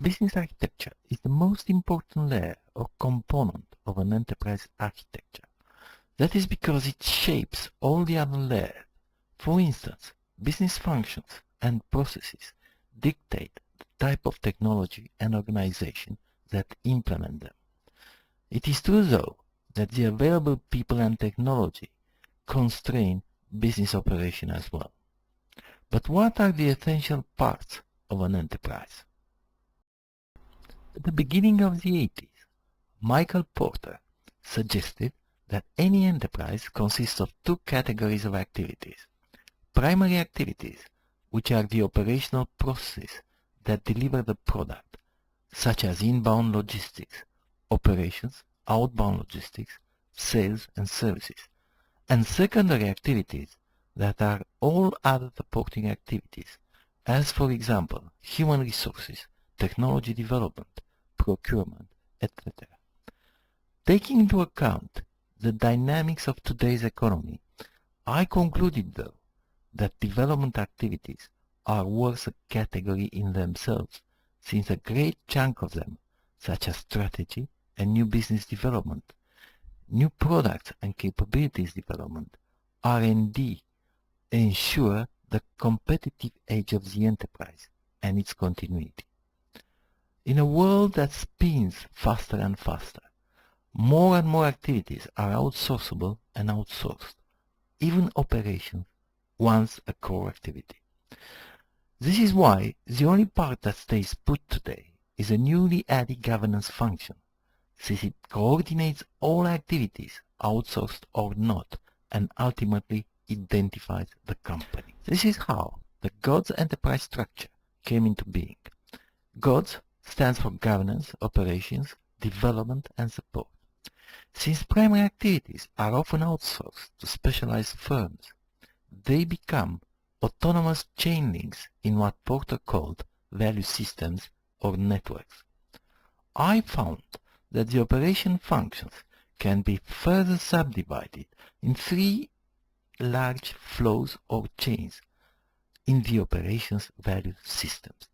Business architecture is the most important layer or component of an enterprise architecture. That is because it shapes all the other layers. For instance, business functions and processes dictate the type of technology and organization that implement them. It is true, though, that the available people and technology constrain business operation as well. But what are the essential parts of an enterprise? At the beginning of the 80s, Michael Porter suggested that any enterprise consists of two categories of activities. Primary activities, which are the operational processes that deliver the product, such as inbound logistics, operations, outbound logistics, sales and services. And secondary activities that are all other supporting activities, as for example, human resources, technology development, procurement, etc. Taking into account the dynamics of today's economy, I concluded, though, that development activities are worth a category in themselves, since a great chunk of them, such as strategy and new business development, new products and capabilities development, R&D, ensure the competitive edge of the enterprise and its continuity. In a world that spins faster and faster, more and more activities are outsourceable and outsourced, even operations, once a core activity. This is why the only part that stays put today is a newly added governance function, since it coordinates all activities, outsourced or not, and ultimately identifies the company. This is how the GODS enterprise structure came into being. GODS stands for Governance, Operations, Development and Support. Since primary activities are often outsourced to specialized firms, they become autonomous chain links in what Porter called value systems or networks. I found that the operation functions can be further subdivided in three large flows or chains in the operations value systems.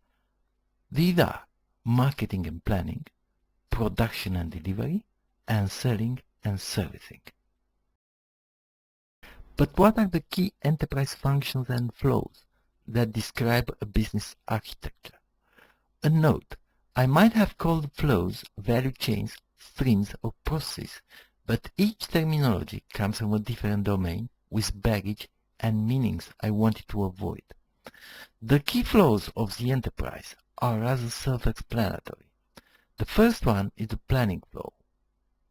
These are marketing and planning, production and delivery, and selling and servicing. But what are the key enterprise functions and flows that describe a business architecture? A note, I might have called flows, value chains, streams, or processes, but each terminology comes from a different domain with baggage and meanings I wanted to avoid. The key flows of the enterprise are rather self-explanatory. The first one is the planning flow,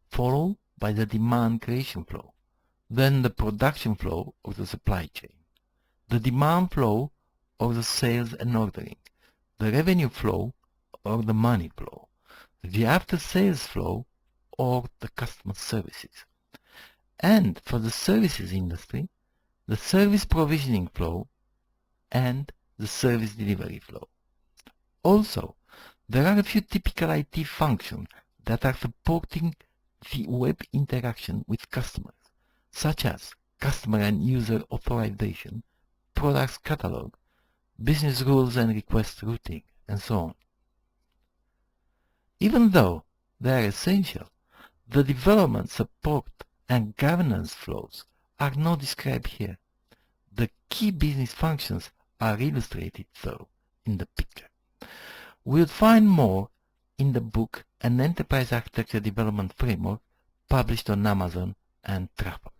followed by the demand creation flow, then the production flow of the supply chain, the demand flow of the sales and ordering, the revenue flow or the money flow, the after-sales flow or the customer services, and for the services industry, the service provisioning flow and the service delivery flow. Also, there are a few typical IT functions that are supporting the web interaction with customers, such as customer and user authorization, products catalog, business rules and request routing, and so on. Even though they are essential, the development, support, and governance flows are not described here. The key business functions are illustrated, though, in the picture. We'll find more in the book An Enterprise Architecture Development Framework, published on Amazon and Trafalgar.